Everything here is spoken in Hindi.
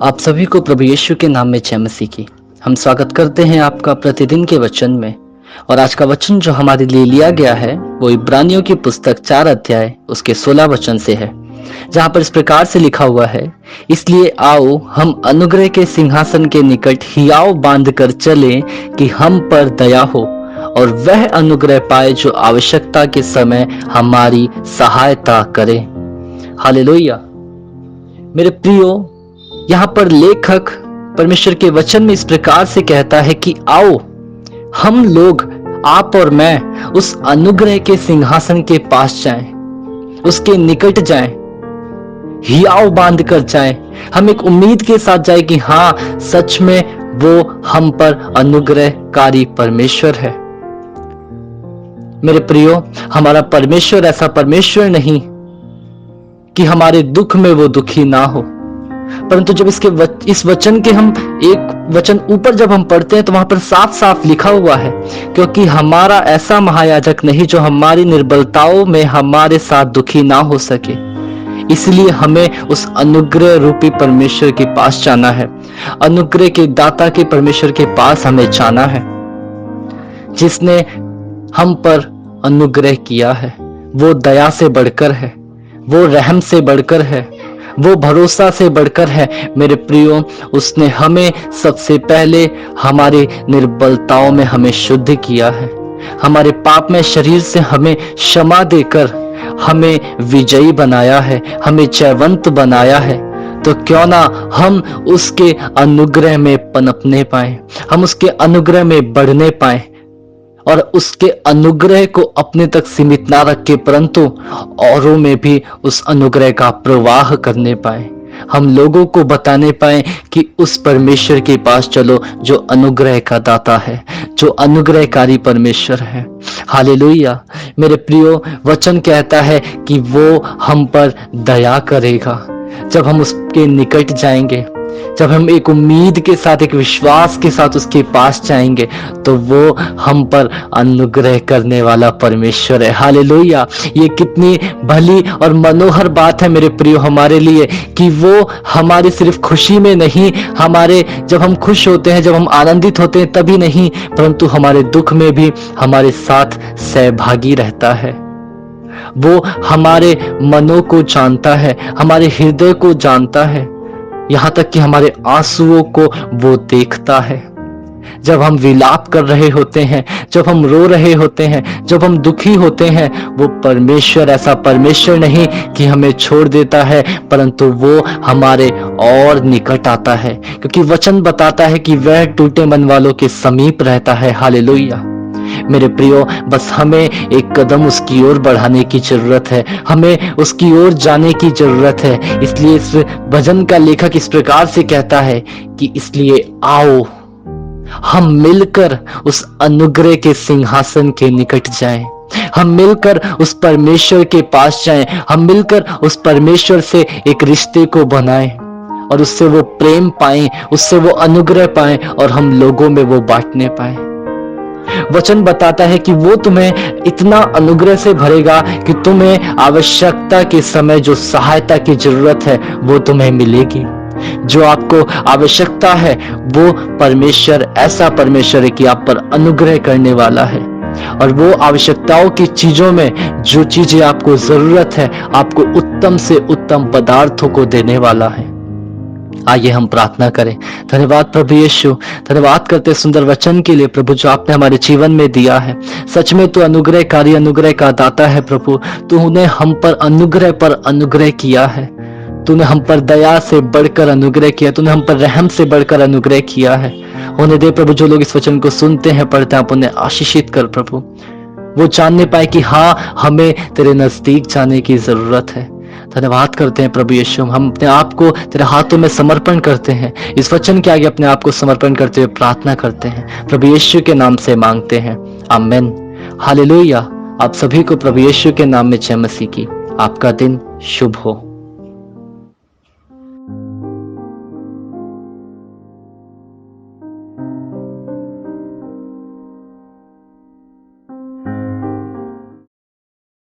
आप सभी को प्रभु यीशु के नाम में जय मसीह की। हम स्वागत करते हैं आपका प्रतिदिन के वचन में। और आज का वचन जो हमारे लिए लिया गया है वो इब्रानियों की पुस्तक 4 अध्याय उसके 16 वचन से है, जहाँ पर इस प्रकार से लिखा हुआ है, इसलिए आओ हम अनुग्रह के सिंहासन के निकट हियाव बांध कर चलें कि हम पर दया हो और वह अनुग्रह पाए जो आवश्यकता के समय हमारी सहायता करे। हालेलुया। मेरे प्रियो, यहाँ पर लेखक परमेश्वर के वचन में इस प्रकार से कहता है कि आओ हम लोग, आप और मैं, उस अनुग्रह के सिंहासन के पास जाएं, उसके निकट जाएं, हियाव बांध कर जाएं। हम एक उम्मीद के साथ जाएं कि हाँ, सच में वो हम पर अनुग्रहकारी परमेश्वर है। मेरे प्रियो, हमारा परमेश्वर ऐसा परमेश्वर नहीं कि हमारे दुख में वो दुखी ना हो, परंतु जब इस वचन के हम एक वचन ऊपर जब हम पढ़ते हैं तो वहां पर साफ साफ लिखा हुआ है, क्योंकि हमारा ऐसा महायाजक नहीं जो हमारी निर्बलताओं में हमारे साथ दुखी ना हो सके, इसलिए हमें उस अनुग्रह रूपी परमेश्वर के पास जाना है। अनुग्रह के दाता के परमेश्वर के पास हमें जाना है, जिसने हम पर अनुग्रह किया है। वो दया से बढ़कर है, वो रहम से बढ़कर है, वो भरोसा से बढ़कर है। मेरे प्रियो, उसने हमें सबसे पहले हमारे निर्बलताओं में हमें शुद्ध किया है, हमारे पाप में शरीर से हमें क्षमा देकर हमें विजयी बनाया है, हमें जयवंत बनाया है। तो क्यों ना हम उसके अनुग्रह में पनपने पाए, हम उसके अनुग्रह में बढ़ने पाए और उसके अनुग्रह को अपने तक सीमित ना रख के परंतु औरों में भी उस अनुग्रह का प्रवाह करने पाए। हम लोगों को बताने पाए कि उस परमेश्वर के पास चलो जो अनुग्रह का दाता है, जो अनुग्रहकारी परमेश्वर है। हालेलुया। मेरे प्रियो, वचन कहता है कि वो हम पर दया करेगा। जब हम उसके निकट जाएंगे, जब हम एक उम्मीद के साथ, एक विश्वास के साथ उसके पास जाएंगे, तो वो हम पर अनुग्रह करने वाला परमेश्वर है। हालेलुया। ये कितनी भली और मनोहर बात है मेरे प्रियो हमारे लिए कि वो हमारी सिर्फ खुशी में नहीं, हमारे जब हम खुश होते हैं, जब हम आनंदित होते हैं तभी नहीं, परंतु हमारे दुख में भी हमारे साथ सहभागी रहता है। वो हमारे मनों को जानता है, हमारे हृदय को जानता है, यहाँ तक कि हमारे आंसुओं को वो देखता है। जब हम विलाप कर रहे होते हैं, जब हम रो रहे होते हैं, जब हम दुखी होते हैं, वो परमेश्वर ऐसा परमेश्वर नहीं कि हमें छोड़ देता है, परंतु वो हमारे और निकट आता है, क्योंकि वचन बताता है कि वह टूटे मन वालों के समीप रहता है। हालेलुया। मेरे प्रियो, बस हमें एक कदम उसकी ओर बढ़ाने की जरूरत है, हमें उसकी ओर जाने की जरूरत है। इसलिए इस भजन का लेखक इस प्रकार से कहता है कि इसलिए आओ हम मिलकर उस अनुग्रह के सिंहासन के निकट जाएं, हम मिलकर उस परमेश्वर के पास जाएं, हम मिलकर उस परमेश्वर से एक रिश्ते को बनाएं और उससे वो प्रेम पाएं, उससे वो अनुग्रह पाएं और हम लोगों में वो बांटने पाएं। वचन बताता है कि वो तुम्हें इतना अनुग्रह से भरेगा कि तुम्हें आवश्यकता के समय जो सहायता की जरूरत है वो तुम्हें मिलेगी। जो आपको आवश्यकता है वो परमेश्वर ऐसा परमेश्वर है कि आप पर अनुग्रह करने वाला है, और वो आवश्यकताओं की चीजों में जो चीजें आपको जरूरत है, आपको उत्तम से उत्तम पदार्थों को देने वाला है। आइए हम प्रार्थना करें। धन्यवाद प्रभु यीशु, धन्यवाद करते सुंदर वचन के लिए प्रभु जो आपने हमारे जीवन में दिया है। सच में तू अनुग्रहकारी, अनुग्रह का दाता है प्रभु। तूने हम पर अनुग्रह किया है, तूने हम पर दया से बढ़कर अनुग्रह किया, तूने हम पर रहम से बढ़कर अनुग्रह किया है। होने दे प्रभु, जो लोग इस वचन को सुनते हैं, पढ़ते हैं, आप उन्हें आशीषित कर प्रभु। वो जानने पाए कि हाँ, हमें तेरे नजदीक जाने की जरूरत है। धन्यवाद करते हैं प्रभु यीशु, हम अपने आप को तेरे हाथों में समर्पण करते हैं। इस वचन के आगे अपने आप को समर्पण करते हुए प्रार्थना करते हैं, प्रभु यीशु के नाम से मांगते हैं, आमीन। हालेलुया। आप सभी को प्रभु यीशु के नाम में जय मसीह की। आपका दिन शुभ हो।